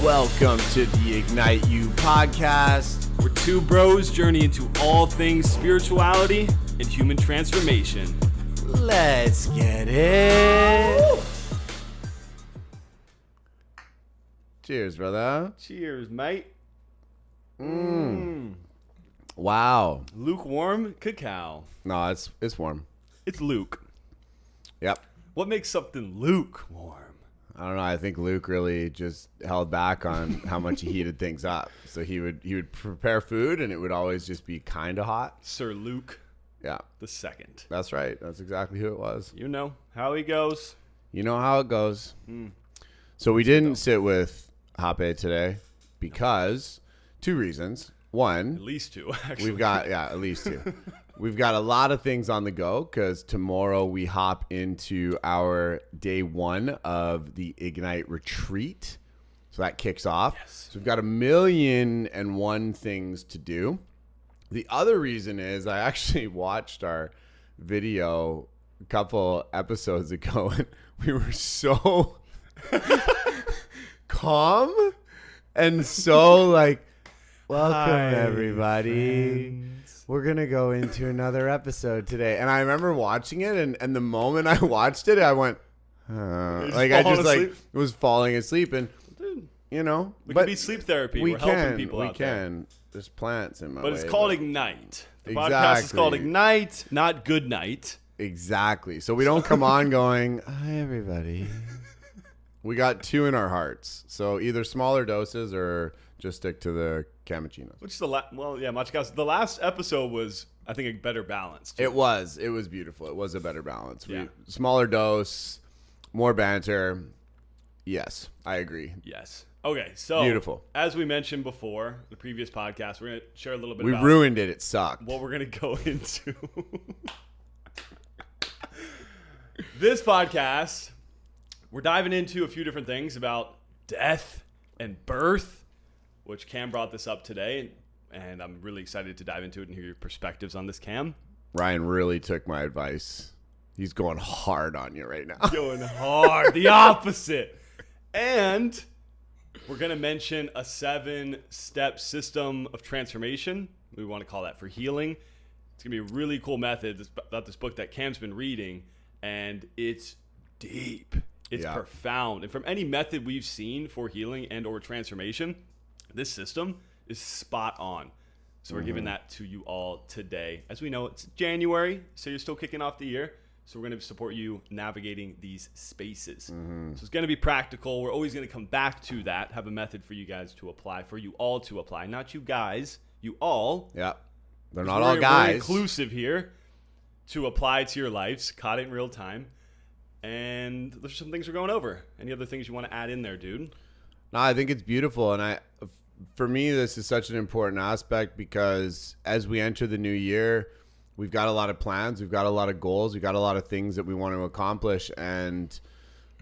Welcome to the Ignite You podcast. We're two bros journey into all things spirituality and human transformation. Let's get it. Cheers, brother. Cheers, mate. Wow. Lukewarm cacao. No, it's warm. It's Luke. Yep. What makes something lukewarm? I don't know. I think Luke really just held back on how much he heated things up. So he would prepare food, and it would always just be kind of hot. Sir Luke Yeah, the Second. that's right. That's exactly who it was. You know how he goes. You know how it goes. So we didn't sit with Hape today because two reasons. One, At least two, actually. we've got, at least two. We've got a lot of things on the go because tomorrow we hop into our day one of the Ignite retreat. So that kicks off. Yes. So we've got 1,000,001 things to do. The other reason is I actually watched our video a couple episodes ago and we were so calm and so like, welcome Hi, everybody. friends. We're going to go into another episode today. And I remember watching it and the moment I watched it, I went, like I just like asleep? was falling asleep and Dude, you know, it but could be sleep therapy. We're helping people out there. There's plants in my But way. it's called Ignite. The podcast is called Exactly. Ignite, not Good Night. Exactly. So we don't come on going, hi, everybody. We got two in our hearts. So either smaller doses or just stick to the cappuccinos. Which is Machika's. The last episode was, I think, a better balance. Too. It was beautiful. It was a better balance. Yeah. Smaller dose, more banter. Yes, I agree. Yes. Okay, so Beautiful. As we mentioned before, the previous podcast, we're going to share a little bit We about ruined it. It sucked. what we're going to go into. This podcast, we're diving into a few different things about death and birth, which Cam brought this up today, and I'm really excited to dive into it and hear your perspectives on this, Cam. Ryan really took my advice. He's going hard on you right now. Going hard, the opposite. And we're going to mention a 7-step system of transformation. We want to call that for healing. It's going to be a really cool method about this book that Cam's been reading, and it's deep. It's profound. And from any method we've seen for healing and or transformation, this system is spot on. So we're giving that to you all today. As we know, it's January, so you're still kicking off the year. So we're going to support you navigating these spaces. So it's going to be practical. We're always going to come back to that, have a method for you guys to apply, for you all to apply. Not you guys, you all. Yeah. They're not all guys. We're inclusive here to apply to your lives, caught it in real time. And there's some things we're going over. Any other things you want to add in there, dude? No, I think it's beautiful. And for me, this is such an important aspect because as we enter the new year, we've got a lot of plans. We've got a lot of goals. We've got a lot of things that we want to accomplish. And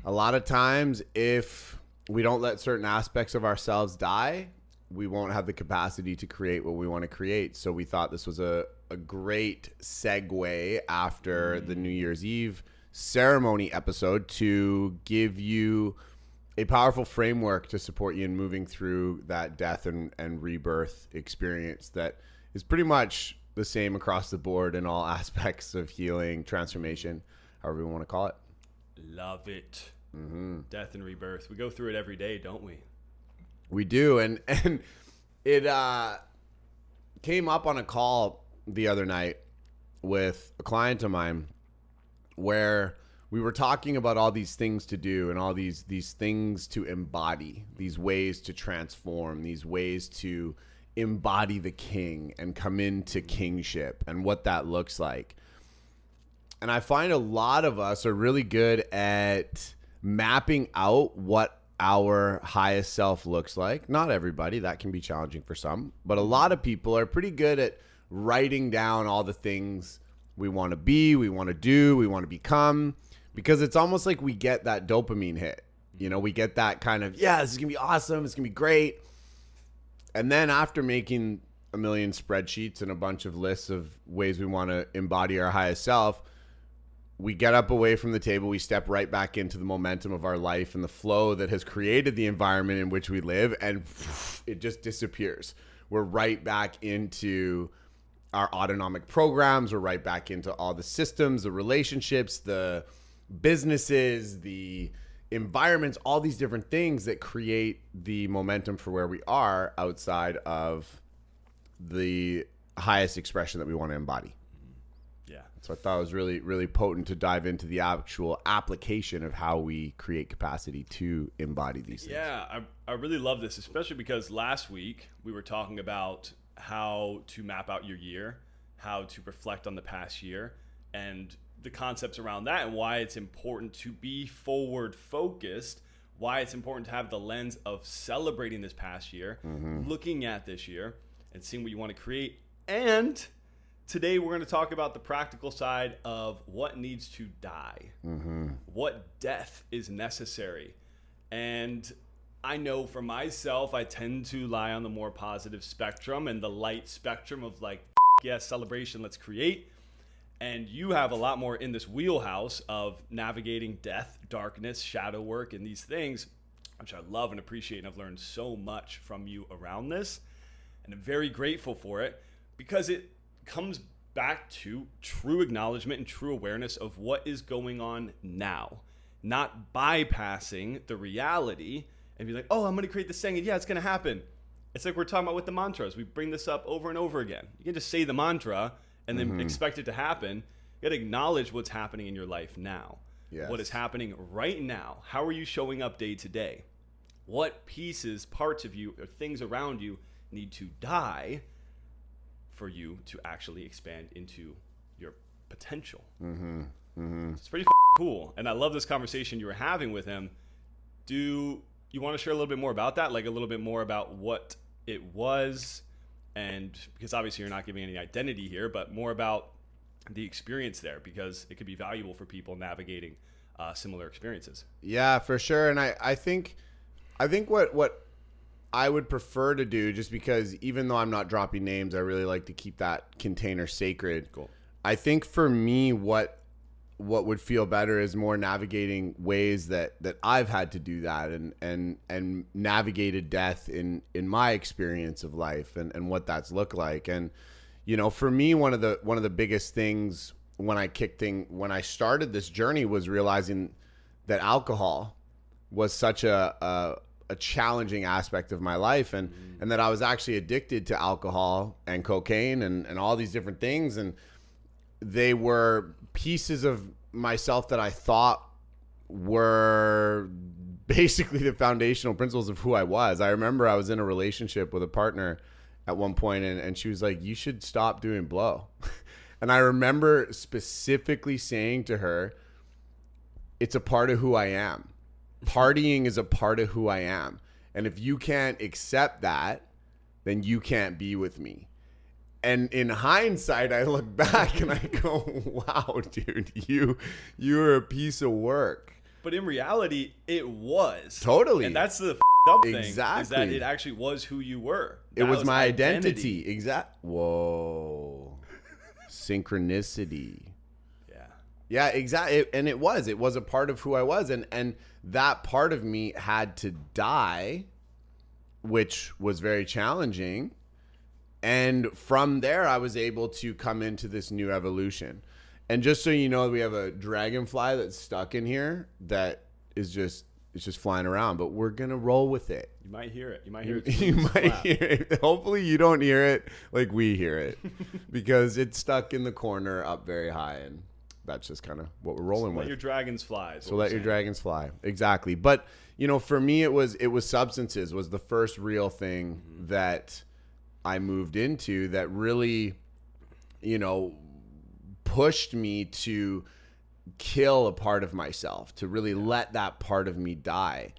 a lot of times, if we don't let certain aspects of ourselves die, we won't have the capacity to create what we want to create. So we thought this was a great segue after the New Year's Eve ceremony episode to give you a powerful framework to support you in moving through that death and rebirth experience that is pretty much the same across the board in all aspects of healing, transformation, however you want to call it. Love it. Death and rebirth. We go through it every day, don't we? We do. And it came up on a call the other night with a client of mine where we were talking about all these things to do and all these things to embody, these ways to transform, these ways to embody the king and come into kingship and what that looks like. And I find a lot of us are really good at mapping out what our highest self looks like. Not everybody, that can be challenging for some, but a lot of people are pretty good at writing down all the things we want to be, we want to do, we want to become, because it's almost like we get that dopamine hit. You know, we get that kind of, yeah, this is going to be awesome, it's going to be great. And then after making a million spreadsheets and a bunch of lists of ways we want to embody our highest self, we get up away from the table, we step right back into the momentum of our life and the flow that has created the environment in which we live, and it just disappears. We're right back into our autonomic programs. We're right back into all the systems, the relationships, the businesses, the environments, all these different things that create the momentum for where we are outside of the highest expression that we want to embody. Yeah. So I thought it was really, really potent to dive into the actual application of how we create capacity to embody these things. Yeah, I really love this, especially because last week we were talking about how to map out your year, how to reflect on the past year, and the concepts around that, and why it's important to be forward focused, why it's important to have the lens of celebrating this past year, looking at this year and seeing what you want to create. And today we're going to talk about the practical side of what needs to die, what death is necessary. And I know for myself, I tend to lie on the more positive spectrum and the light spectrum of like, yes, celebration, let's create. And you have a lot more in this wheelhouse of navigating death, darkness, shadow work, and these things, which I love and appreciate. And I've learned so much from you around this. And I'm very grateful for it because it comes back to true acknowledgement and true awareness of what is going on now, not bypassing the reality and be like, oh, I'm going to create this thing and yeah, it's going to happen. It's like we're talking about with the mantras. We bring this up over and over again. You can just say the mantra and then expect it to happen. You got to acknowledge what's happening in your life now. Yes. What is happening right now? How are you showing up day to day? What pieces, parts of you, or things around you need to die for you to actually expand into your potential? It's pretty cool. And I love this conversation you were having with him. Do you want to share a little bit more about that? Like a little bit more about what it was? And because obviously you're not giving any identity here, but more about the experience there, because it could be valuable for people navigating similar experiences. Yeah, for sure. And I think what I would prefer to do, just because even though I'm not dropping names, I really like to keep that container sacred. Cool. I think for me, what would feel better is more navigating ways that I've had to do that and navigated death in my experience of life and what that's looked like. And, you know, for me, one of the biggest things when I started this journey was realizing that alcohol was such a challenging aspect of my life, and that I was actually addicted to alcohol and cocaine and all these different things. And they were pieces of myself that I thought were basically the foundational principles of who I was. I remember I was in a relationship with a partner at one point, and she was like, you should stop doing blow. And I remember specifically saying to her, it's a part of who I am. Partying is a part of who I am. And if you can't accept that, then you can't be with me. And in hindsight, I look back and I go, wow, dude, you're a piece of work. But in reality, it was. Totally. And that's the up thing. Exactly. Is that it actually was who you were. It was my identity. Whoa. Synchronicity. Yeah. Yeah, exactly. And it was a part of who I was. And that part of me had to die, which was very challenging. And from there, I was able to come into this new evolution. And just so you know, we have a dragonfly that's stuck in here that is just flying around, but we're going to roll with it. You might hear it. You might hear it. You might hear it. Hopefully you don't hear it like we hear it, because it's stuck in the corner up very high, and that's just kind of what we're rolling with. Let your dragons fly. So let your dragons fly. Exactly. But, you know, for me, it was substances was the first real thing that I moved into that really, you know, pushed me to kill a part of myself, to really let that part of me die.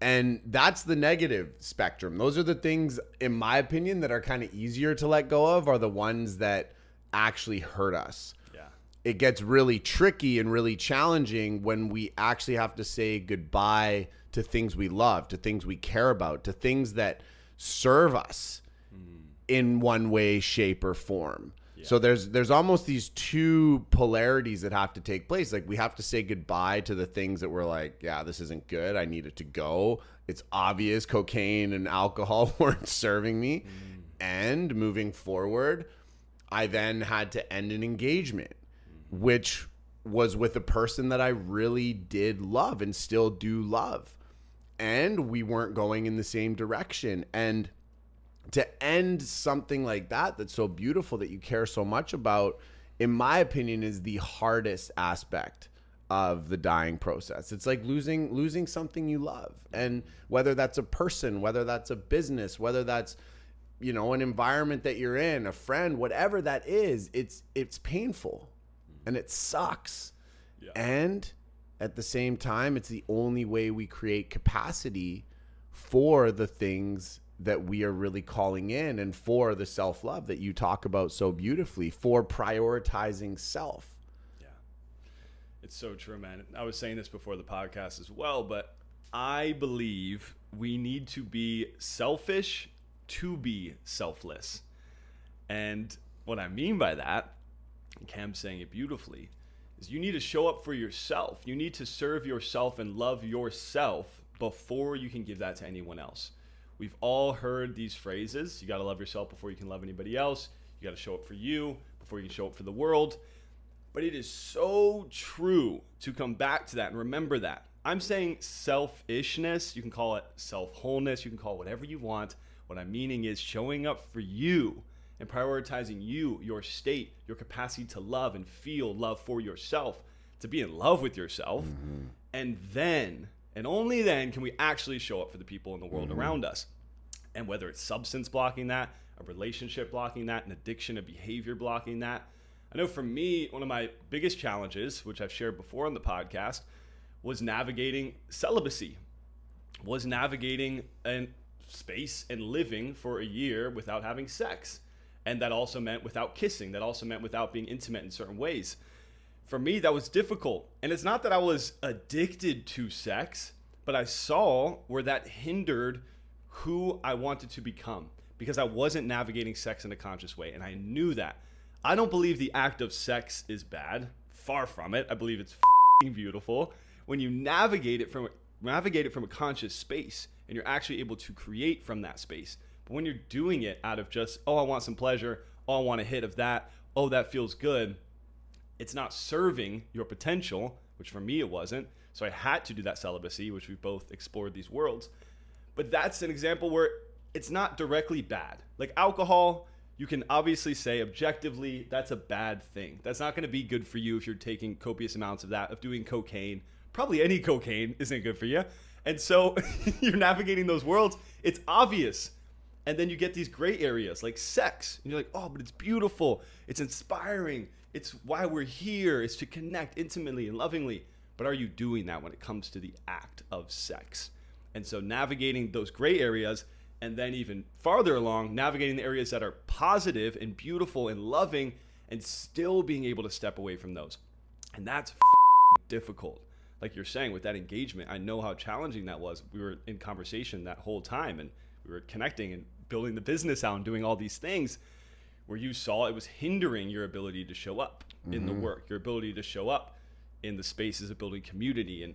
And that's the negative spectrum. Those are the things, in my opinion, that are kind of easier to let go of, are the ones that actually hurt us. Yeah. It gets really tricky and really challenging when we actually have to say goodbye to things we love, to things we care about, to things that serve us in one way, shape, or form. So there's almost these two polarities that have to take place. Like we have to say goodbye to the things that we're like, yeah, this isn't good. I need it to go. It's obvious cocaine and alcohol weren't serving me. And moving forward, I then had to end an engagement, which was with a person that I really did love and still do love. And we weren't going in the same direction. And to end something like that, that's so beautiful, that you care so much about, in my opinion, is the hardest aspect of the dying process. It's like losing something you love. And whether that's a person, whether that's a business, whether that's, you know, an environment that you're in, a friend, whatever that is, it's painful and it sucks. Yeah. And at the same time, it's the only way we create capacity for the things that we are really calling in, and for the self-love that you talk about so beautifully, for prioritizing self. Yeah. It's so true, man. I was saying this before the podcast as well, but I believe we need to be selfish to be selfless. And what I mean by that, and Cam's saying it beautifully, is you need to show up for yourself. You need to serve yourself and love yourself before you can give that to anyone else. We've all heard these phrases. You got to love yourself before you can love anybody else. You got to show up for you before you can show up for the world. But it is so true to come back to that and remember that. I'm saying selfishness. You can call it self-wholeness. You can call it whatever you want. What I'm meaning is showing up for you and prioritizing you, your state, your capacity to love and feel love for yourself, to be in love with yourself. And then, and only then, can we actually show up for the people in the world around us. And whether it's substance blocking that, a relationship blocking that, an addiction, a behavior blocking that. I know for me, one of my biggest challenges, which I've shared before on the podcast, was navigating celibacy, was navigating a space and living for a year without having sex. And that also meant without kissing. That also meant without being intimate in certain ways. For me, that was difficult. And it's not that I was addicted to sex, but I saw where that hindered who I wanted to become, because I wasn't navigating sex in a conscious way. And I knew that. I don't believe the act of sex is bad. Far from it. I believe it's beautiful when you navigate it from a conscious space and you're actually able to create from that space. But when you're doing it out of just, oh, I want some pleasure, oh, I want a hit of that, oh, that feels good, it's not serving your potential, which for me it wasn't. So I had to do that celibacy, which we both explored these worlds. But that's an example where it's not directly bad. Like alcohol, you can obviously say objectively that's a bad thing. That's not going to be good for you if you're taking copious amounts of that, of doing cocaine. Probably any cocaine isn't good for you. And so you're navigating those worlds. It's obvious. And then you get these gray areas like sex. And you're like, oh, but it's beautiful. It's inspiring. It's why we're here. It's to connect intimately and lovingly. But are you doing that when it comes to the act of sex? And so navigating those gray areas, and then even farther along, navigating the areas that are positive and beautiful and loving, and still being able to step away from those. And that's difficult. Like you're saying, with that engagement, I know how challenging that was. We were in conversation that whole time, and we were connecting and building the business out and doing all these things where you saw it was hindering your ability to show up in the work, your ability to show up in the spaces of building community and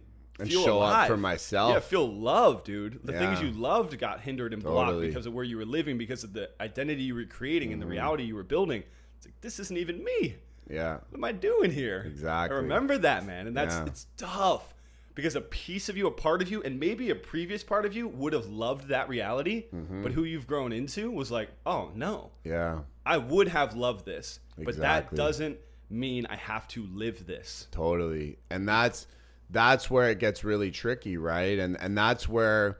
feel show alive. Up for myself. Yeah, feel love, dude. The things you loved got hindered and blocked Totally. because of where you were living, because of the identity you were creating and the reality you were building. It's like, this isn't even me. Yeah. What am I doing here? Exactly. I remember that, man. And it's tough because a piece of you, a part of you, and maybe a previous part of you would have loved that reality, but who you've grown into was like, oh, no. Yeah. I would have loved this, but that Exactly. doesn't mean I have to live this. Totally. And that's where it gets really tricky, right? And that's where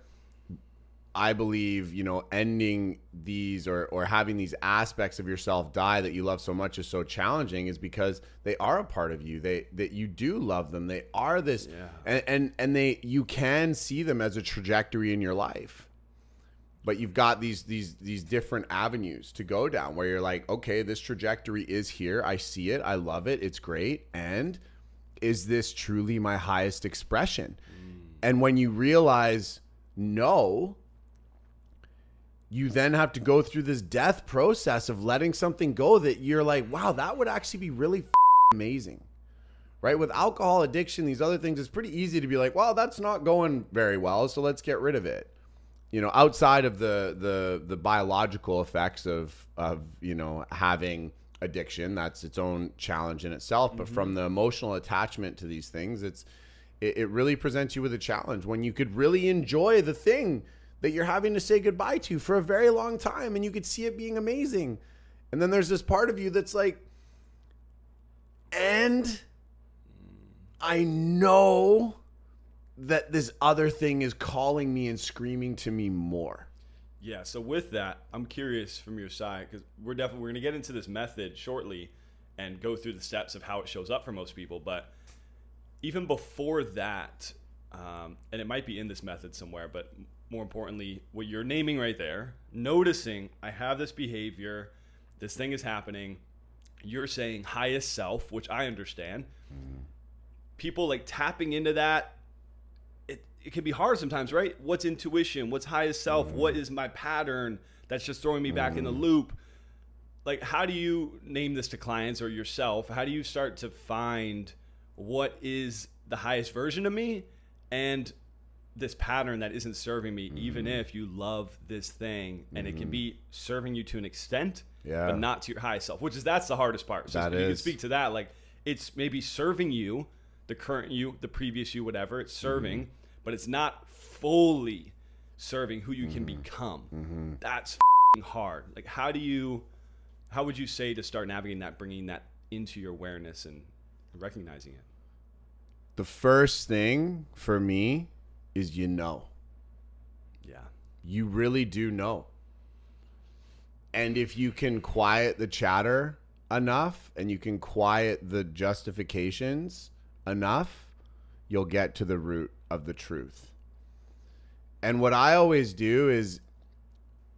I believe, ending these or having these aspects of yourself die that you love so much is so challenging, is because they are a part of you. That you do love them. They are this, and you can see them as a trajectory in your life. But you've got these different avenues to go down where you're like, okay, this trajectory is here. I see it. I love it. It's great. And is this truly my highest expression? And when you realize no, you then have to go through this death process of letting something go that you're like, wow, that would actually be really amazing. Right? With alcohol addiction, these other things, it's pretty easy to be like, well, that's not going very well, so let's get rid of it. You know, outside of the biological effects of you know, having addiction, that's its own challenge in itself. But from the emotional attachment to these things, it really presents you with a challenge when you could really enjoy the thing that you're having to say goodbye to for a very long time, and you could see it being amazing. And then there's this part of you that's like, and I know that this other thing is calling me and screaming to me more. Yeah. So with that, I'm curious from your side, because we're going to get into this method shortly and go through the steps of how it shows up for most people. But even before that, and it might be in this method somewhere, but more importantly, what you're naming right there, noticing I have this behavior, this thing is happening. You're saying highest self, which I understand. People like tapping into that, it can be hard sometimes, right? What's intuition? What's highest self? What is my pattern that's just throwing me back in the loop? Like, how do you name this to clients or yourself? How do you start to find what is the highest version of me and this pattern that isn't serving me, even if you love this thing and it can be serving you to an extent, but not to your highest self, that's the hardest part. So you can speak to that. Like, it's maybe serving you, the current you, the previous you, whatever it's serving, but it's not fully serving who you can become. That's hard. Like, how would you say to start navigating that, bringing that into your awareness and recognizing it? The first thing for me is, you know. Yeah. You really do know. And if you can quiet the chatter enough and you can quiet the justifications enough, you'll get to the root of the truth. And what I always do is,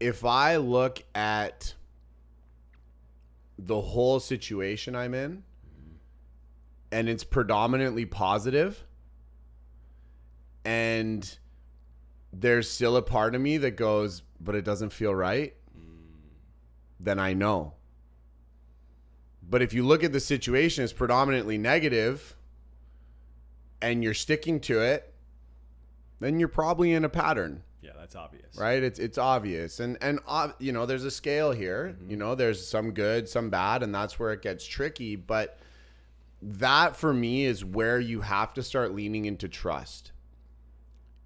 if I look at the whole situation I'm in and it's predominantly positive, and there's still a part of me that goes, but it doesn't feel right, then I know. But if you look at the situation as predominantly negative and you're sticking to it, then you're probably in a pattern. Yeah, that's obvious. Right? It's obvious. And you know, there's a scale here. You know, there's some good, some bad, and that's where it gets tricky. But that, for me, is where you have to start leaning into trust.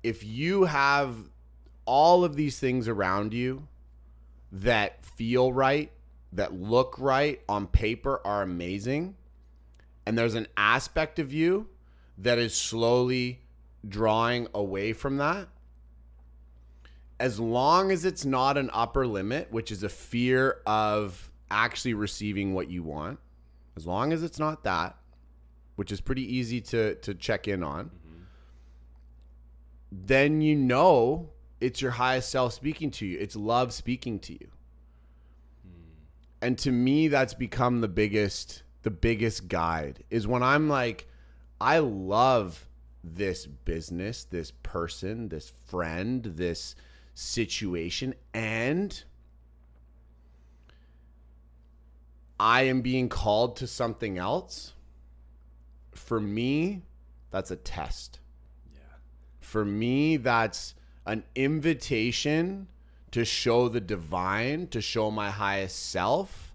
If you have all of these things around you that feel right, that look right, on paper are amazing, and there's an aspect of you that is slowly drawing away from that, as long as it's not an upper limit, which is a fear of actually receiving what you want, as long as it's not that, which is pretty easy to check in on, then you know it's your highest self speaking to you. It's love speaking to you. And to me, that's become the biggest guide, is when I'm like, I love this business, this person, this friend, this situation, and I am being called to something else. For me, that's a test. Yeah. For me, that's an invitation to show the divine, to show my highest self,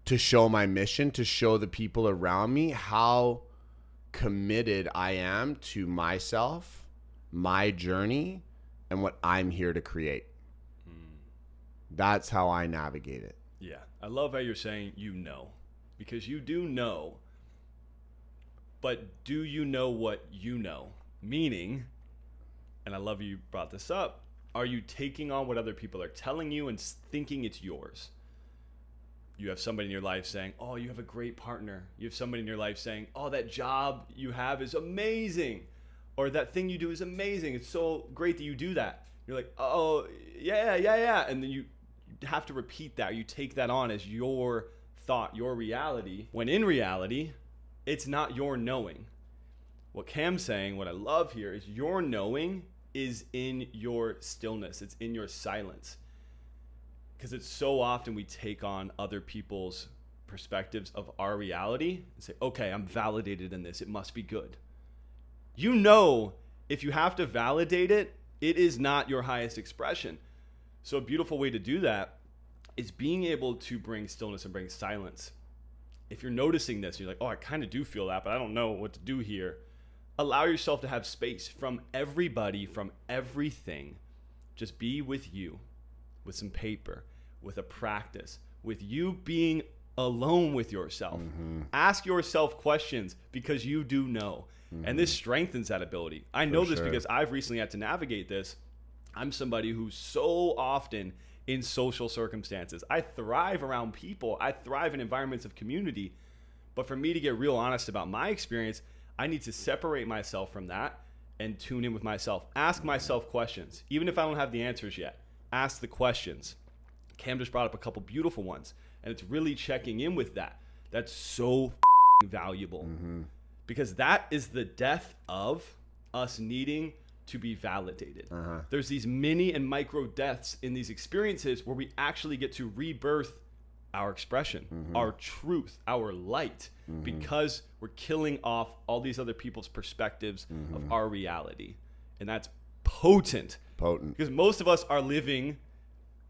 to show my mission, to show the people around me how committed I am to myself, my journey, and what I'm here to create. That's how I navigate it. Yeah. I love how you're saying you know, because you do know, but do you know what you know? Meaning, and I love you brought this up, are you taking on what other people are telling you and thinking it's yours? You have somebody in your life saying, oh, you have a great partner. You have somebody in your life saying, oh, that job you have is amazing. Or that thing you do is amazing. It's so great that you do that. You're like, oh, yeah. And then you have to repeat that. You take that on as your thought, your reality. When in reality, it's not your knowing. What Cam's saying, what I love here, is your knowing is in your stillness. It's in your silence. because it's so often we take on other people's perspectives of our reality and say, okay, I'm validated in this. It must be good. You know, if you have to validate it, it is not your highest expression. So a beautiful way to do that is being able to bring stillness and bring silence. If you're noticing this, you're like, oh, I kind of do feel that, but I don't know what to do here. Allow yourself to have space from everybody, from everything. Just be with you, with some paper, with a practice, with you being alone with yourself. Ask yourself questions because you do know. And this strengthens that ability. I know this because I've recently had to navigate this. I'm somebody who's so often in social circumstances. I thrive around people. I thrive in environments of community. But for me to get real honest about my experience, I need to separate myself from that and tune in with myself. Ask myself questions. Even if I don't have the answers yet, ask the questions. Cam just brought up a couple beautiful ones. And it's really checking in with that. That's so valuable. Because that is the death of us needing to be validated. There's these mini and micro deaths in these experiences where we actually get to rebirth our expression, our truth, our light, because we're killing off all these other people's perspectives of our reality. And that's potent. Because most of us are living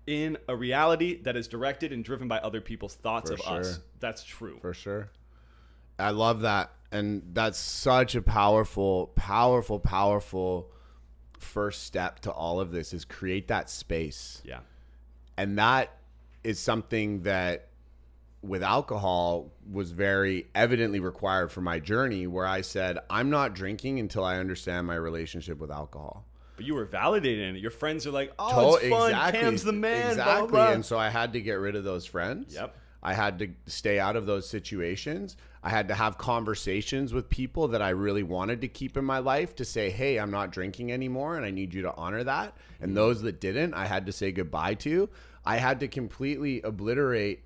in a reality that is directed and driven by other people's thoughts of us. That's true. For sure. I love that. And that's such a powerful first step to all of this, is create that space. Yeah. And that is something that with alcohol was very evidently required for my journey, where I said, I'm not drinking until I understand my relationship with alcohol. But you were validated in it. Your friends are like, oh, it's fun. Exactly. Cam's the man. Exactly. Blah, blah, blah. And so I had to get rid of those friends. Yep. I had to stay out of those situations. I had to have conversations with people that I really wanted to keep in my life to say, hey, I'm not drinking anymore and I need you to honor that. And those that didn't, I had to say goodbye to. I had to completely obliterate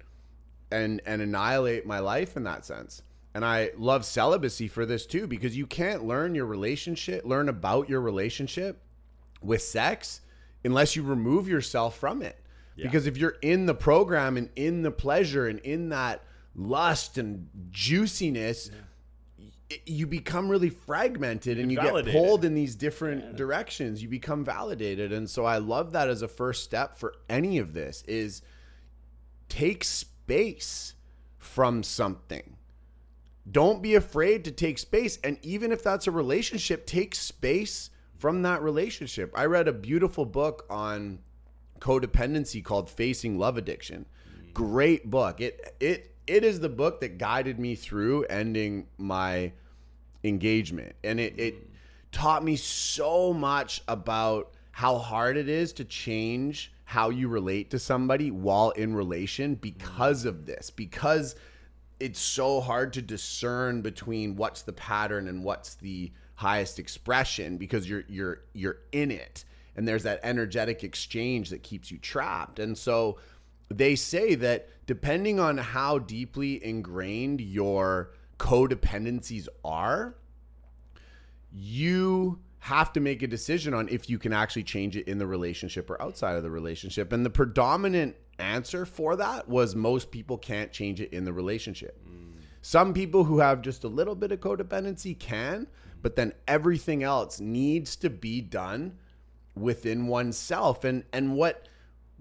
and annihilate my life in that sense. And I love celibacy for this too, because you can't learn about your relationship with sex unless you remove yourself from it. Yeah. Because if you're in the program and in the pleasure and in that lust and juiciness, you become really fragmented and you get pulled in these different directions. You become validated. And so I love that as a first step for any of this, is take space from something. Don't be afraid to take space. And even if that's a relationship, take space from that relationship. I read a beautiful book on codependency called Facing Love Addiction. Great book. It is the book that guided me through ending my engagement. And it taught me so much about how hard it is to change how you relate to somebody while in relation because of this. Because it's so hard to discern between what's the pattern and what's the highest expression, because you're in it. And there's that energetic exchange that keeps you trapped. And so they say that depending on how deeply ingrained your codependencies are, you have to make a decision on if you can actually change it in the relationship or outside of the relationship. And the predominant answer for that was most people can't change it in the relationship. Some people who have just a little bit of codependency can, but then everything else needs to be done within oneself. And what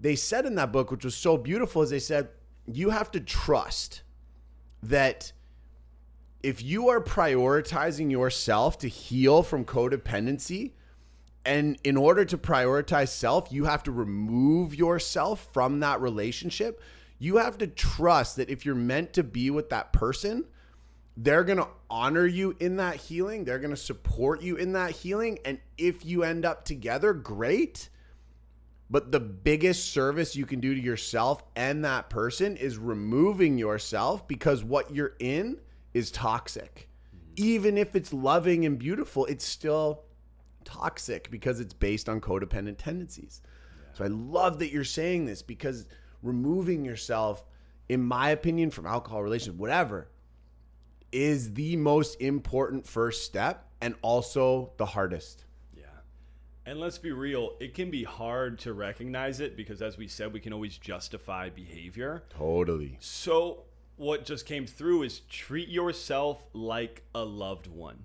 they said in that book, which was so beautiful, is they said, you have to trust that if you are prioritizing yourself to heal from codependency, and in order to prioritize self, you have to remove yourself from that relationship. You have to trust that if you're meant to be with that person, they're going to honor you in that healing. They're going to support you in that healing. And if you end up together, great. But the biggest service you can do to yourself and that person is removing yourself, because what you're in is toxic. Even if it's loving and beautiful, it's still toxic because it's based on codependent tendencies. So I love that you're saying this, because removing yourself, in my opinion, from alcohol, relationship, whatever, is the most important first step and also the hardest. Yeah. And let's be real, it can be hard to recognize it because, as we said, we can always justify behavior. Totally. So what just came through is treat yourself like a loved one.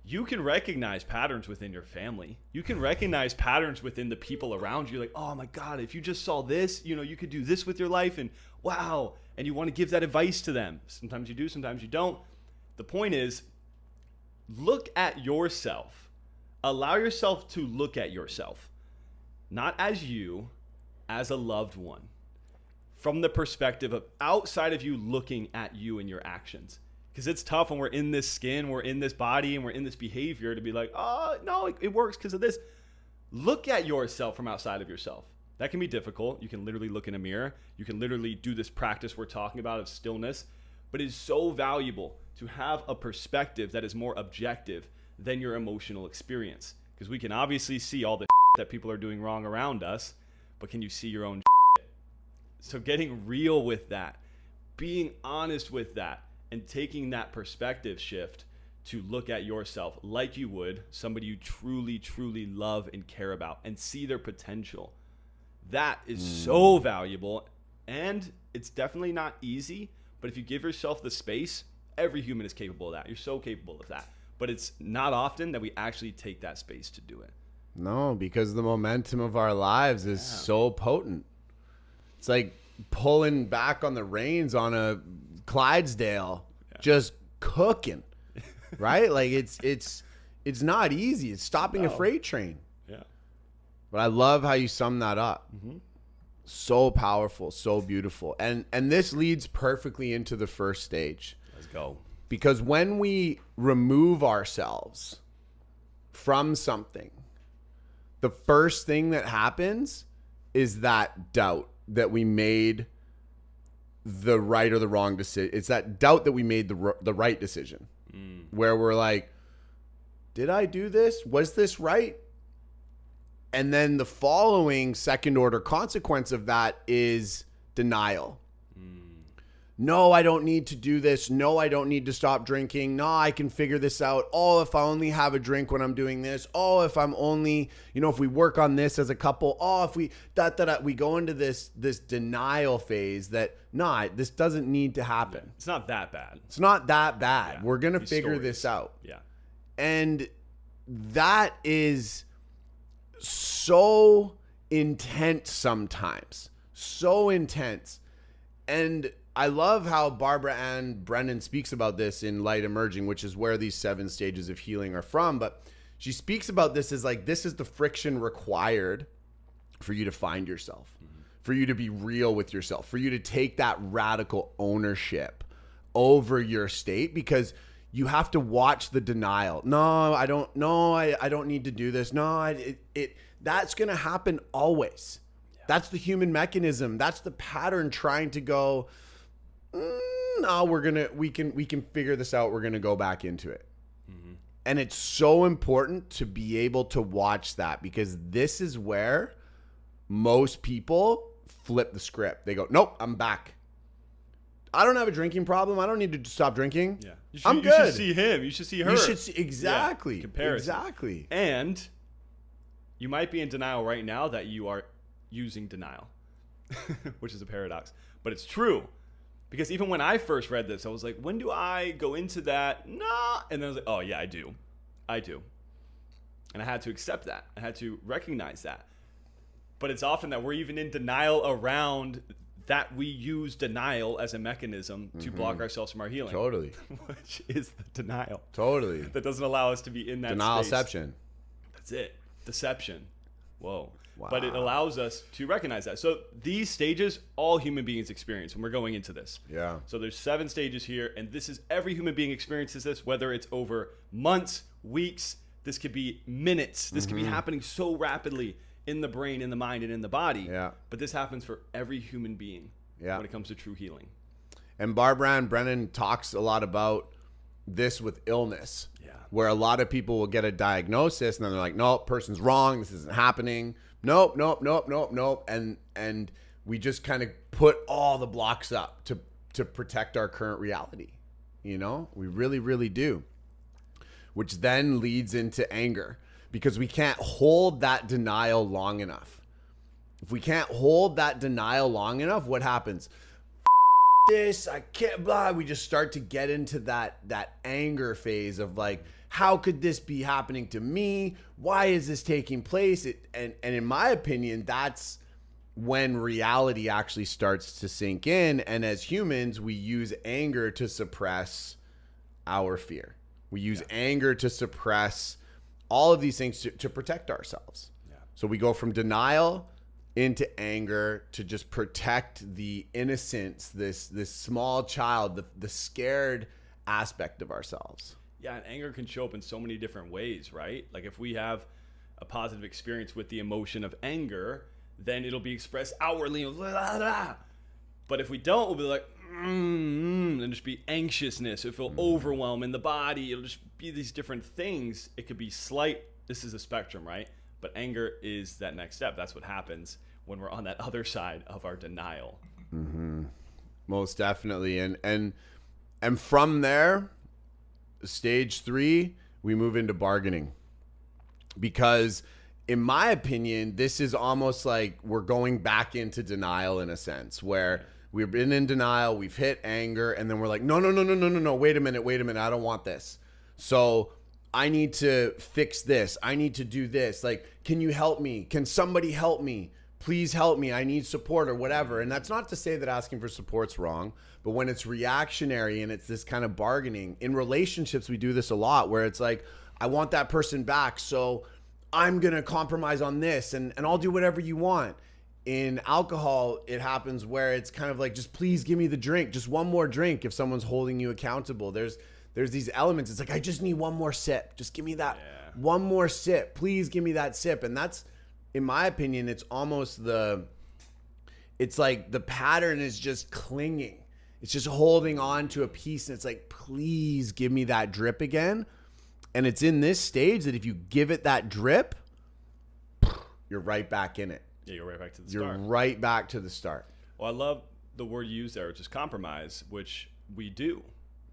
You can recognize patterns within your family. You can recognize patterns within the people around you. Like, oh my God, if you just saw this, you could do this with your life, and wow. And you want to give that advice to them. Sometimes you do, sometimes you don't. The point is, look at yourself. Allow yourself to look at yourself, not as you, as a loved one, from the perspective of outside of you looking at you and your actions. Because it's tough when we're in this skin, we're in this body, and we're in this behavior to be like, oh, no, it works because of this. Look at yourself from outside of yourself. That can be difficult. You can literally look in a mirror. You can literally do this practice we're talking about of stillness. But it is so valuable to have a perspective that is more objective than your emotional experience. Because we can obviously see all the that people are doing wrong around us, but can you see your own So getting real with that, being honest with that, and taking that perspective shift to look at yourself like you would somebody you truly, truly love and care about and see their potential. That is so valuable, and it's definitely not easy, but if you give yourself the space, every human is capable of that. You're so capable of that. But it's not often that we actually take that space to do it. No, because the momentum of our lives is so potent. It's like pulling back on the reins on a Clydesdale, just cooking, right? Like it's not easy. It's stopping a freight train. Yeah. But I love how you sum that up. Mm-hmm. So powerful, so beautiful. And this leads perfectly into the first stage. Let's go. Because when we remove ourselves from something, the first thing that happens is that doubt that we made the right or the wrong decision. It's that doubt that we made the right decision. Where we're like, did I do this? Was this right? And then the following second order consequence of that is denial. No, I don't need to do this. No, I don't need to stop drinking. No, I can figure this out. Oh, if I only have a drink when I'm doing this. Oh, if I'm only, if we work on this as a couple. Oh, if we, we go into this denial phase that, this doesn't need to happen. It's not that bad. It's not that bad. Yeah. We're going to figure this out. Yeah. And that is so intense sometimes. So intense. And I love how Barbara Ann Brennan speaks about this in Light Emerging, which is where these 7 stages of healing are from. But she speaks about this as like, this is the friction required for you to find yourself, for you to be real with yourself, for you to take that radical ownership over your state, because you have to watch the denial. No, I don't need to do this. No, that's going to happen always. Yeah. That's the human mechanism. That's the pattern trying to go, no, we can figure this out. We're going to go back into it. Mm-hmm. And it's so important to be able to watch that, because this is where most people flip the script. They go, nope, I'm back. I don't have a drinking problem. I don't need to stop drinking. Yeah. I'm good. You should see him. You should see her. You should see, exactly. Yeah, comparison. Exactly. And you might be in denial right now that you are using denial, which is a paradox, but it's true. Because even when I first read this, I was like, when do I go into that? Nah. And then I was like, oh yeah, I do. And I had to accept that. I had to recognize that. But it's often that we're even in denial around that we use denial as a mechanism to block ourselves from our healing. Totally. Which is the denial. Totally. That doesn't allow us to be in that Denial-ception. That's it. Deception. Whoa. Wow. But it allows us to recognize that. So these stages, all human beings experience when we're going into this. Yeah. So there's 7 stages here, and this is every human being experiences this, whether it's over months, weeks, this could be minutes. This could be happening so rapidly in the brain, in the mind, and in the body. Yeah. But this happens for every human being when it comes to true healing. And Barbara Ann Brennan talks a lot about this with illness. Yeah. Where a lot of people will get a diagnosis and then they're like, nope, person's wrong. This isn't happening. Nope. And we just kind of put all the blocks up to protect our current reality. We really, really do. Which then leads into anger. because we can't hold that denial long enough. If we can't hold that denial long enough, what happens? This, I can't, blah. We just start to get into that anger phase of like, how could this be happening to me? Why is this taking place? And in my opinion, that's when reality actually starts to sink in. And as humans, we use anger to suppress our fear. We use anger to suppress all of these things to protect ourselves. Yeah. So we go from denial into anger to just protect the innocence, this small child, the scared aspect of ourselves. Yeah, and anger can show up in so many different ways, right? Like if we have a positive experience with the emotion of anger, then it'll be expressed outwardly. Blah, blah. But if we don't, we'll be like, and just be anxiousness. It'll feel overwhelm in the body. It'll just be these different things. It could be slight. This is a spectrum, right? But anger is that next step. That's what happens when we're on that other side of our denial. Mm-hmm. Most definitely. And from there, stage 3, we move into bargaining. Because in my opinion, this is almost like we're going back into denial in a sense, where we've been in denial, we've hit anger, and then we're like, no, wait a minute, I don't want this. So I need to fix this. I need to do this. Like, can you help me? Can somebody help me? Please help me. I need support or whatever. And that's not to say that asking for support's wrong, but when it's reactionary and it's this kind of bargaining, in relationships, we do this a lot where it's like, I want that person back, so I'm going to compromise on this and I'll do whatever you want. In alcohol, it happens where it's kind of like, just please give me the drink, just one more drink if someone's holding you accountable. There's these elements. It's like, I just need one more sip. Just give me that one more sip. Please give me that sip. And that's, in my opinion, it's almost it's like the pattern is just clinging. It's just holding on to a piece. And it's like, please give me that drip again. And it's in this stage that if you give it that drip, you're right back in it. Yeah, you're right back to the start. You're right back to the start. Well, I love the word you used there, which is compromise, which we do.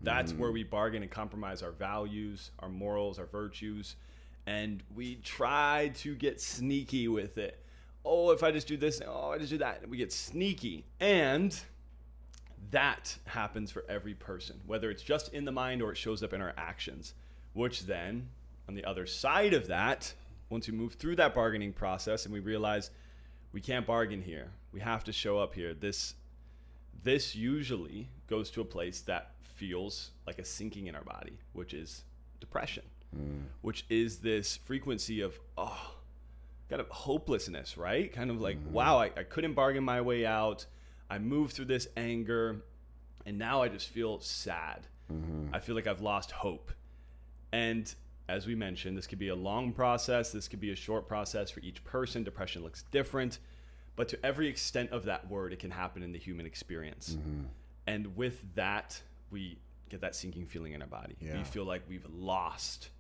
That's where we bargain and compromise our values, our morals, our virtues, and we try to get sneaky with it. Oh, if I just do this, oh, I just do that. And we get sneaky. And that happens for every person, whether it's just in the mind or it shows up in our actions, which then, on the other side of that, once we move through that bargaining process and we realize we can't bargain here, we have to show up here, this usually goes to a place that feels like a sinking in our body, which is depression, which is this frequency of, kind of hopelessness, right? Kind of like, wow, I couldn't bargain my way out. I moved through this anger, and now I just feel sad. I feel like I've lost hope. And as we mentioned, this could be a long process. This could be a short process for each person. Depression looks different. But to every extent of that word, it can happen in the human experience. And with that, we get that sinking feeling in our body. Yeah. We feel like we've lost.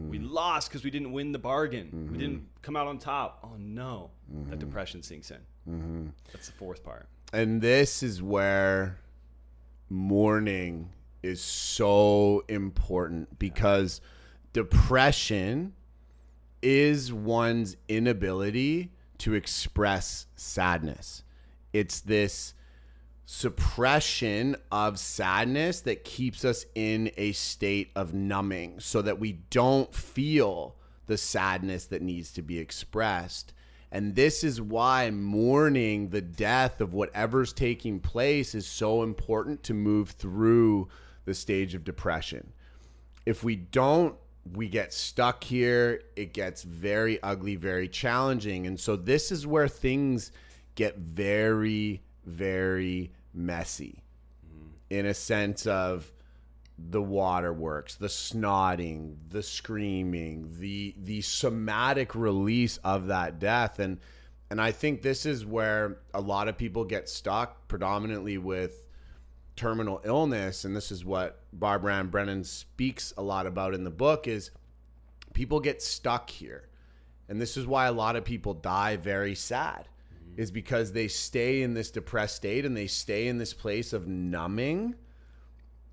We lost because we didn't win the bargain. We didn't come out on top. Oh, no. That depression sinks in. That's the fourth part. And this is where mourning is so important, because depression is one's inability to express sadness. It's this suppression of sadness that keeps us in a state of numbing so that we don't feel the sadness that needs to be expressed. And this is why mourning the death of whatever's taking place is so important to move through the stage of depression. If we don't, we get stuck here. It gets very ugly, very challenging. And so this is where things get very, very messy in a sense of the waterworks, the snotting, the screaming, the somatic release of that death. And I think this is where a lot of people get stuck, predominantly with terminal illness. And this is what Barbara Ann Brennan speaks a lot about in the book, is people get stuck here. And this is why a lot of people die very sad, is because they stay in this depressed state and they stay in this place of numbing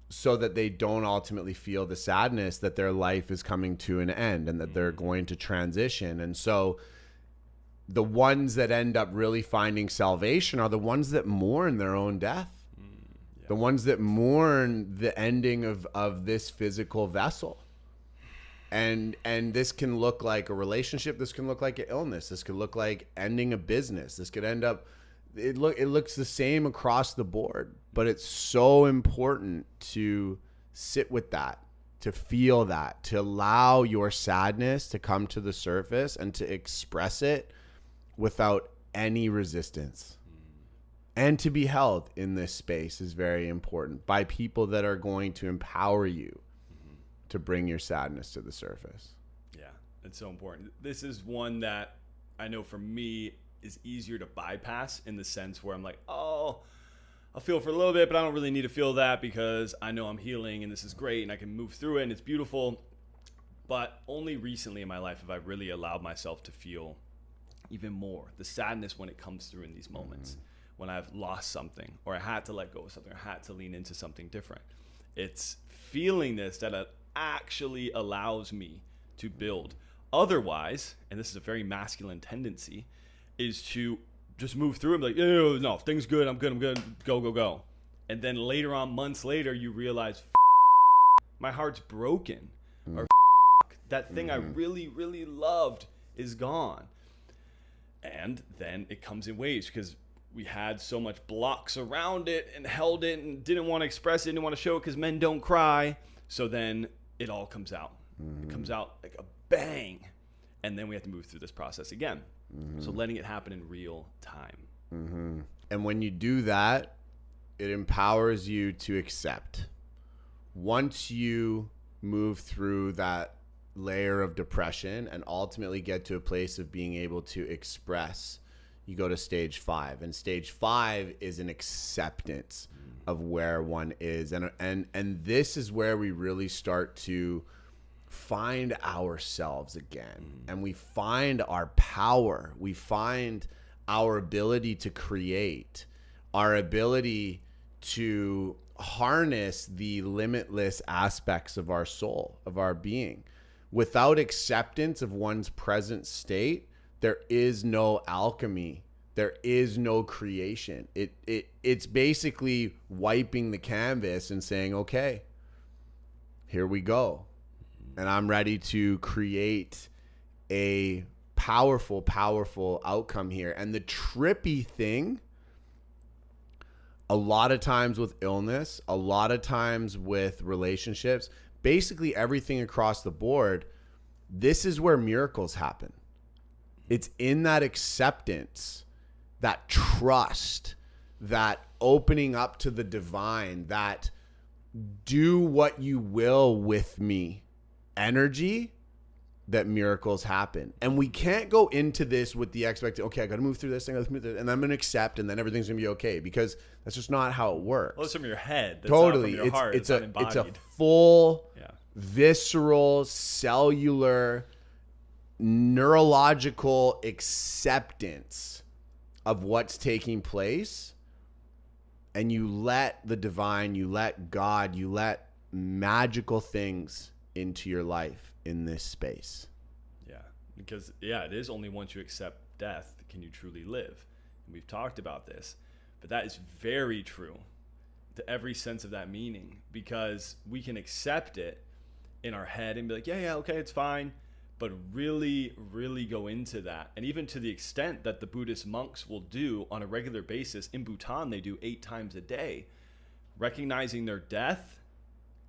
so that they don't ultimately feel the sadness that their life is coming to an end and that they're going to transition. And so the ones that end up really finding salvation are the ones that mourn their own death. The ones that mourn the ending of this physical vessel. And this can look like a relationship. This can look like an illness. This could look like ending a business. This could end up, it looks the same across the board. But it's so important to sit with that, to feel that, to allow your sadness to come to the surface and to express it without any resistance. And to be held in this space is very important by people that are going to empower you to bring your sadness to the surface. Yeah, it's so important. This is one that I know for me is easier to bypass in the sense where I'm like, oh, I'll feel for a little bit, but I don't really need to feel that because I know I'm healing and this is great and I can move through it and it's beautiful. But only recently in my life have I really allowed myself to feel even more the sadness when it comes through in these moments. When I've lost something or I had to let go of something or had to lean into something different. It's feeling this that actually allows me to build. Otherwise, and this is a very masculine tendency, is to just move through and be like, no, things good, I'm good, go. And then later on, months later, you realize, my heart's broken. Or that thing I really, really loved is gone. And then it comes in waves because we had so much blocks around it and held it and didn't want to express it, didn't want to show it because men don't cry. So then it all comes out. It comes out like a bang. And then we have to move through this process again. So letting it happen in real time. And when you do that, it empowers you to accept. Once you move through that layer of depression and ultimately get to a place of being able to express, you go to stage 5, and stage 5 is an acceptance of where one is. And this is where we really start to find ourselves again. And we find our power. We find our ability to create, our ability to harness the limitless aspects of our soul, of our being. Without acceptance of one's present state, there is no alchemy. There is no creation. It's basically wiping the canvas and saying, okay, here we go. And I'm ready to create a powerful, powerful outcome here. And the trippy thing, a lot of times with illness, a lot of times with relationships, basically everything across the board, this is where miracles happen. It's in that acceptance, that trust, that opening up to the divine, that do what you will with me energy, that miracles happen. And we can't go into this with the expectation, okay, I got to move through this thing, and I'm going to accept, and then everything's going to be okay, because that's just not how it works. Well, it's from your head. That's totally. Not from your heart. It's a full, visceral, cellular, neurological acceptance of what's taking place. And you let the divine, you let God, you let magical things into your life in this space. Yeah, because it is only once you accept death can you truly live. And we've talked about this, but that is very true to every sense of that meaning, because we can accept it in our head and be like, yeah, okay, it's fine. But really, really go into that. And even to the extent that the Buddhist monks will do on a regular basis, in Bhutan, they do 8 times a day, recognizing their death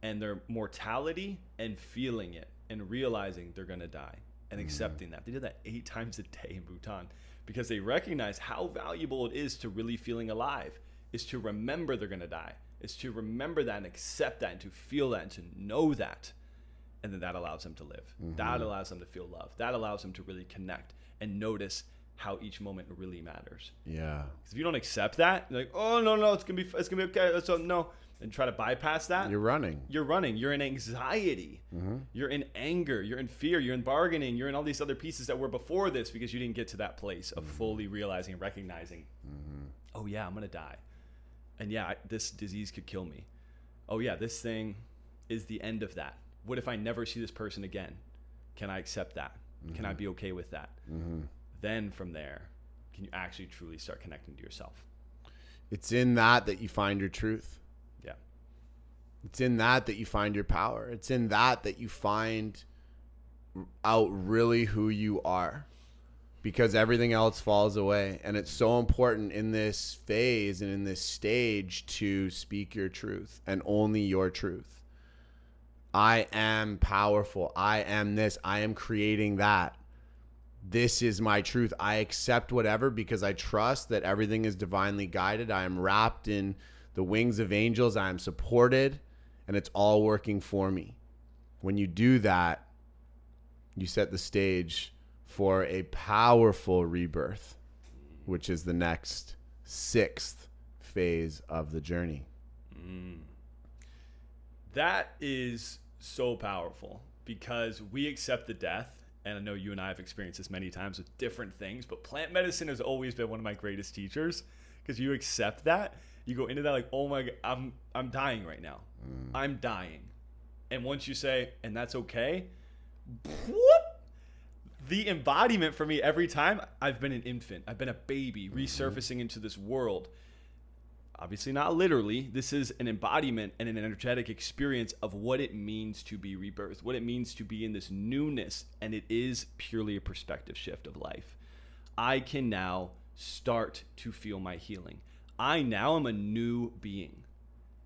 and their mortality and feeling it and realizing they're going to die and accepting that. They did that 8 times a day in Bhutan because they recognize how valuable it is to really feeling alive, is to remember they're going to die, is to remember that and accept that and to feel that and to know that. And then that allows them to live. That allows them to feel love. That allows them to really connect and notice how each moment really matters. Yeah. Because if you don't accept that, you're like, oh no, it's gonna be okay. So no, and try to bypass that. You're running. You're in anxiety. You're in anger. You're in fear. You're in bargaining. You're in all these other pieces that were before this because you didn't get to that place of fully realizing and recognizing, oh yeah, I'm gonna die, and yeah, this disease could kill me. oh yeah, this thing is the end of that. What if I never see this person again? Can I accept that? Mm-hmm. Can I be okay with that? Mm-hmm. Then from there, can you actually truly start connecting to yourself? It's in that you find your truth. Yeah. It's in that you find your power. It's in that you find out really who you are, because everything else falls away. And it's so important in this phase and in this stage to speak your truth and only your truth. I am powerful. I am this. I am creating that. This is my truth. I accept whatever because I trust that everything is divinely guided. I am wrapped in the wings of angels. I am supported, and it's all working for me. When you do that, you set the stage for a powerful rebirth, which is the next 6th phase of the journey. That is so powerful, because we accept the death. And I know you and I have experienced this many times with different things, but plant medicine has always been one of my greatest teachers, because you accept that. You go into that like, oh my God, I'm dying right now. I'm dying. And once you say, and that's okay, whoop, the embodiment for me every time, I've been an infant. I've been a baby resurfacing into this world. Obviously not literally. This is an embodiment and an energetic experience of what it means to be rebirthed, what it means to be in this newness. And it is purely a perspective shift of life. I can now start to feel my healing. I now am a new being.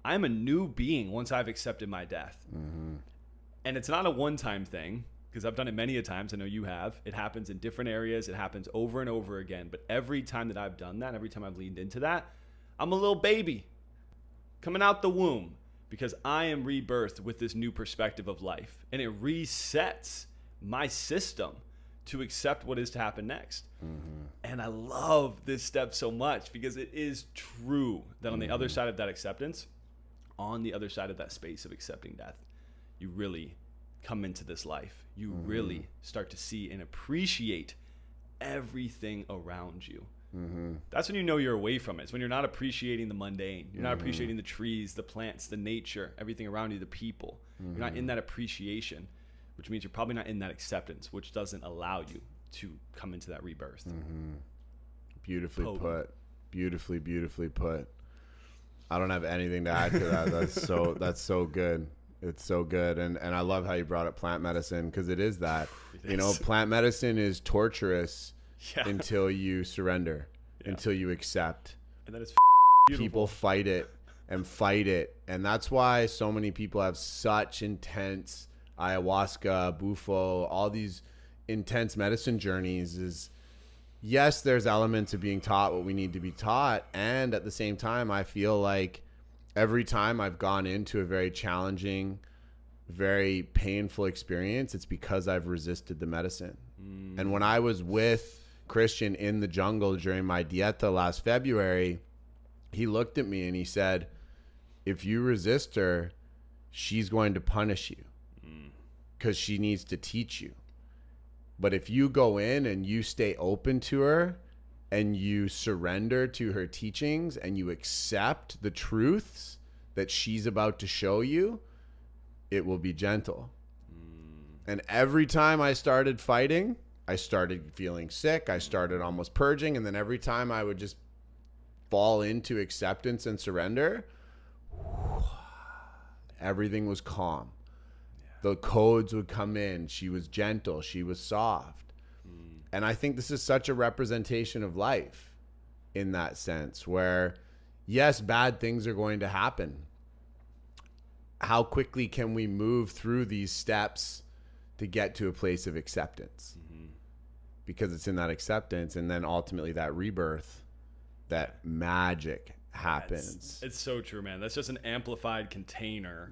I'm a new being once I've accepted my death. Mm-hmm. And it's not a one-time thing, because I've done it many a times. I know you have. It happens in different areas. It happens over and over again. But every time that I've done that, every time I've leaned into that, I'm a little baby coming out the womb, because I am rebirthed with this new perspective of life. And it resets my system to accept what is to happen next. Mm-hmm. And I love this step so much, because it is true that on the other side of that acceptance, on the other side of that space of accepting death, you really come into this life. You really start to see and appreciate everything around you. Mm-hmm. That's when you know you're away from it. It's when you're not appreciating the mundane. You're not appreciating the trees, the plants, the nature, everything around you, the people. You're not in that appreciation, which means you're probably not in that acceptance, which doesn't allow you to come into that rebirth. Beautifully put. Beautifully put. I don't have anything to add to that. That's so good. It's so good. And I love how you brought up plant medicine, because it is that. You know, plant medicine is torturous until you surrender, until you accept. And then it's beautiful. People fight it. And that's why so many people have such intense ayahuasca, bufo, all these intense medicine journeys. Is yes, there's elements of being taught what we need to be taught. And at the same time, I feel like every time I've gone into a very challenging, very painful experience, it's because I've resisted the medicine. And when I was with Christian in the jungle during my dieta last February, he looked at me and he said, if you resist her, she's going to punish you because she needs to teach you. But if you go in and you stay open to her and you surrender to her teachings and you accept the truths that she's about to show you, it will be gentle. And every time I started fighting, I started feeling sick. I started almost purging. And then every time I would just fall into acceptance and surrender, everything was calm. The codes would come in. She was gentle. She was soft. And I think this is such a representation of life in that sense, where, yes, bad things are going to happen. How quickly can we move through these steps to get to a place of acceptance? Because it's in that acceptance and then ultimately that rebirth, that magic happens. It's so true, man. That's just an amplified container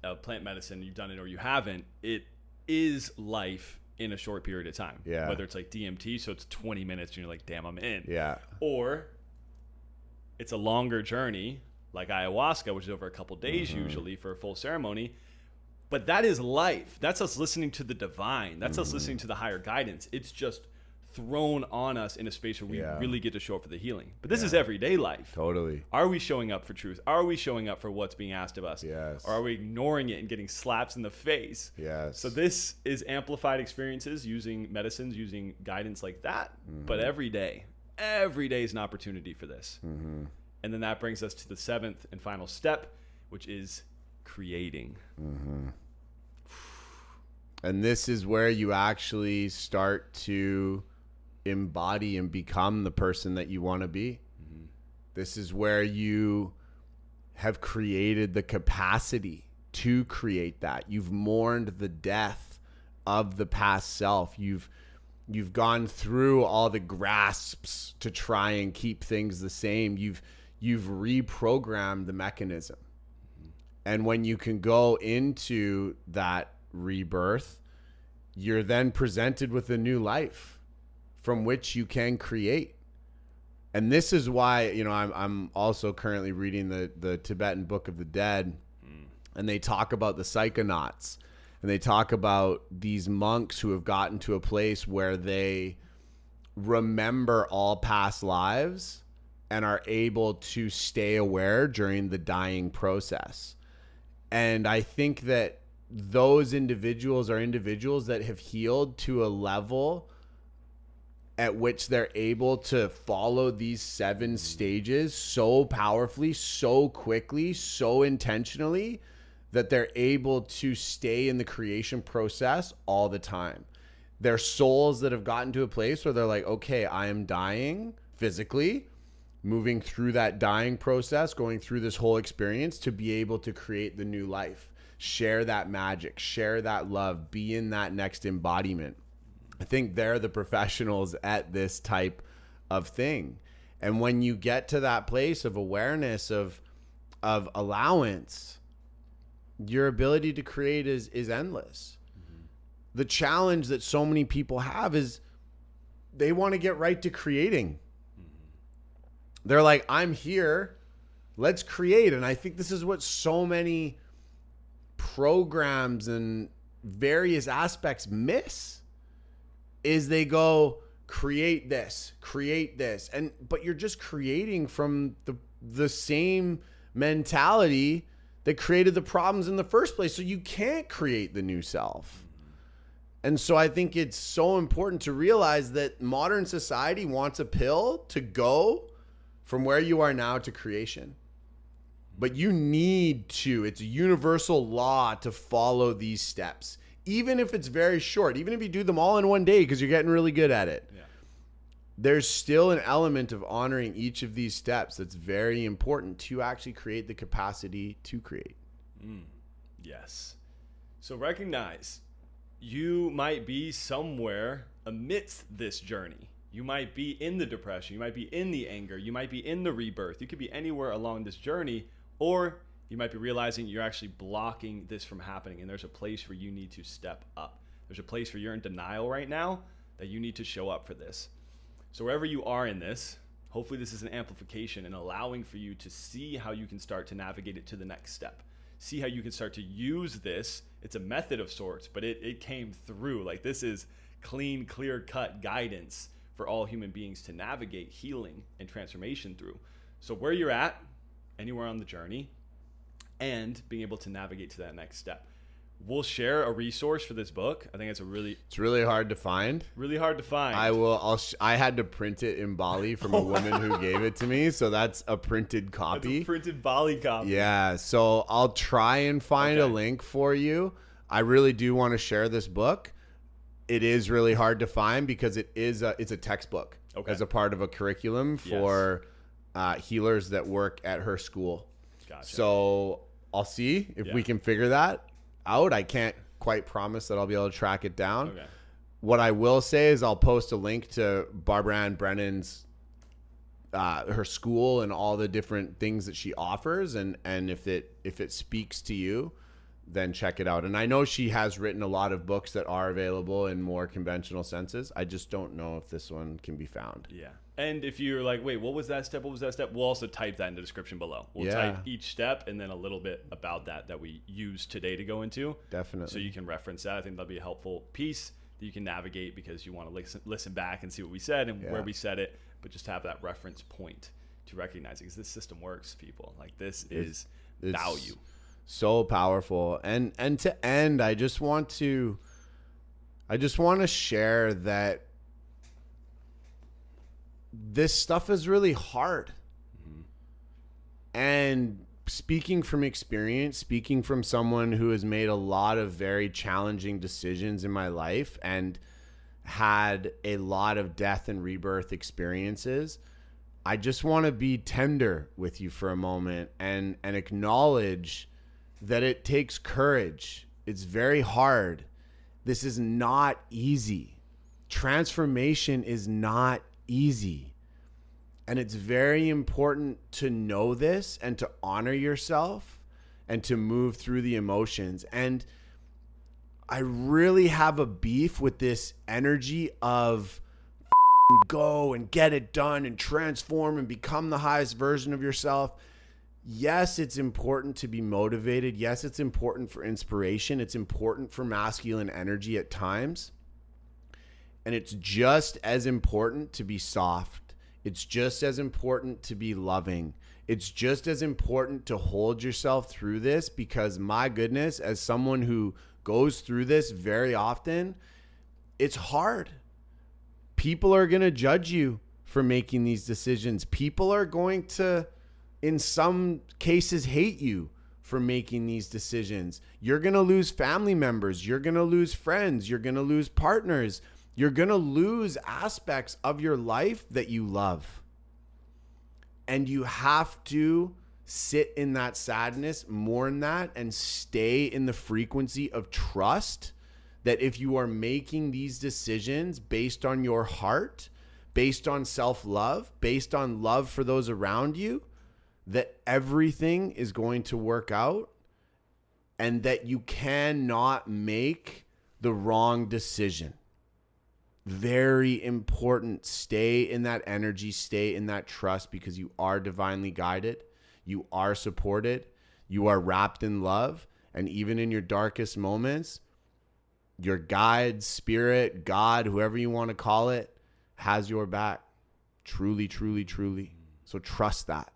of plant medicine. You've done it or you haven't. It is life in a short period of time. Yeah. Whether it's like DMT, so it's 20 minutes and you're like, damn, I'm in. Yeah. Or it's a longer journey, like ayahuasca, which is over a couple days usually for a full ceremony. But that is life. That's us listening to the divine. That's us listening to the higher guidance. It's just thrown on us in a space where we Yeah. really get to show up for the healing. But this is everyday life. Totally. Are we showing up for truth? Are we showing up for what's being asked of us? Yes. Or are we ignoring it and getting slaps in the face? Yes. So this is amplified experiences using medicines, using guidance like that. But every day is an opportunity for this. And then that brings us to the 7th and final step, which is creating. And this is where you actually start to embody and become the person that you want to be. This is where you have created the capacity to create that. You've mourned the death of the past self. You've gone through all the grasps to try and keep things the same. You've reprogrammed the mechanism. And when you can go into that rebirth, you're then presented with a new life from which you can create. And this is why, I'm also currently reading the Tibetan Book of the Dead, and they talk about the psychonauts, and they talk about these monks who have gotten to a place where they remember all past lives and are able to stay aware during the dying process. And I think that those individuals are individuals that have healed to a level at which they're able to follow these 7 stages so powerfully, so quickly, so intentionally, that they're able to stay in the creation process all the time. They're souls that have gotten to a place where they're like, okay, I am dying physically, moving through that dying process, going through this whole experience to be able to create the new life, share that magic, share that love, be in that next embodiment. I think they're the professionals at this type of thing. And when you get to that place of awareness, of allowance, your ability to create is endless. The challenge that so many people have is they want to get right to creating. They're like, I'm here, let's create. And I think this is what so many programs and various aspects miss, is they go, create this, but you're just creating from the same mentality that created the problems in the first place. So you can't create the new self. And so I think it's so important to realize that modern society wants a pill to go from where you are now to creation. But you need to, it's a universal law to follow these steps. Even if it's very short, even if you do them all in one day because you're getting really good at it. Yeah. There's still an element of honoring each of these steps that's very important to actually create the capacity to create. Yes. So recognize you might be somewhere amidst this journey. You might be in the depression. You might be in the anger. You might be in the rebirth. You could be anywhere along this journey, or you might be realizing you're actually blocking this from happening, and there's a place where you need to step up. There's a place where you're in denial right now that you need to show up for this. So wherever you are in this, hopefully this is an amplification and allowing for you to see how you can start to navigate it to the next step. See how you can start to use this. It's a method of sorts, but it came through. Like, this is clean, clear-cut guidance for all human beings to navigate healing and transformation through. So where you're at, anywhere on the journey, and being able to navigate to that next step. We'll share a resource for this book. I think it's really hard to find. Really hard to find. I had to print it in Bali from a woman who gave it to me, so that's a printed copy. That's a printed Bali copy. Yeah, so I'll try and find a link for you. I really do want to share this book. It is really hard to find because it's a textbook as a part of a curriculum for healers that work at her school. Gotcha. So I'll see if we can figure that out. I can't quite promise that I'll be able to track it down. Okay. What I will say is I'll post a link to Barbara Ann Brennan's her school and all the different things that she offers, and if it speaks to you, then check it out. And I know she has written a lot of books that are available in more conventional senses. I just don't know if this one can be found. Yeah. And if you're like, wait, what was that step? We'll also type that in the description below. We'll type each step and then a little bit about that we use today to go into. Definitely. So you can reference that. I think that'll be a helpful piece that you can navigate because you want to listen back and see what we said and where we said it, but just have that reference point to recognize it, because this system works, people. Like, this is value. So powerful. And to end, I just want to share that this stuff is really hard. And speaking from experience, speaking from someone who has made a lot of very challenging decisions in my life and had a lot of death and rebirth experiences, I just want to be tender with you for a moment and acknowledge that it takes courage. It's very hard. This is not easy. Transformation is not easy. And it's very important to know this and to honor yourself and to move through the emotions. And I really have a beef with this energy of go and get it done and transform and become the highest version of yourself. Yes, it's important to be motivated. Yes, it's important for inspiration. It's important for masculine energy at times. And it's just as important to be soft. It's just as important to be loving. It's just as important to hold yourself through this, because my goodness, as someone who goes through this very often, it's hard. People are going to judge you for making these decisions. People are going to, in some cases, hate you for making these decisions. You're going to lose family members. You're going to lose friends. You're going to lose partners. You're going to lose aspects of your life that you love. And you have to sit in that sadness, mourn that, and stay in the frequency of trust that if you are making these decisions based on your heart, based on self-love, based on love for those around you, that everything is going to work out and that you cannot make the wrong decision. Very important. Stay in that energy, stay in that trust, because you are divinely guided. You are supported. You are wrapped in love. And even in your darkest moments, your guide, spirit, God, whoever you want to call it, has your back. Truly, truly, truly. So trust that.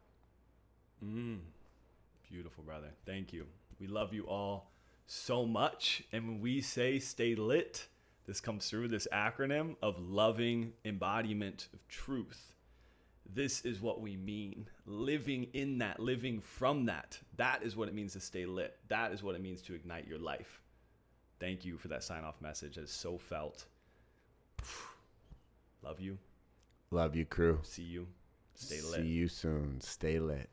Beautiful, brother. Thank you. We love you all so much. And when we say stay lit, this comes through this acronym of loving embodiment of truth. This is what we mean. Living in that, living from that. That is what it means to stay lit. That is what it means to ignite your life. Thank you for that sign-off message. That is so felt. Love you. Love you, crew. See you. Stay lit. See you soon. Stay lit.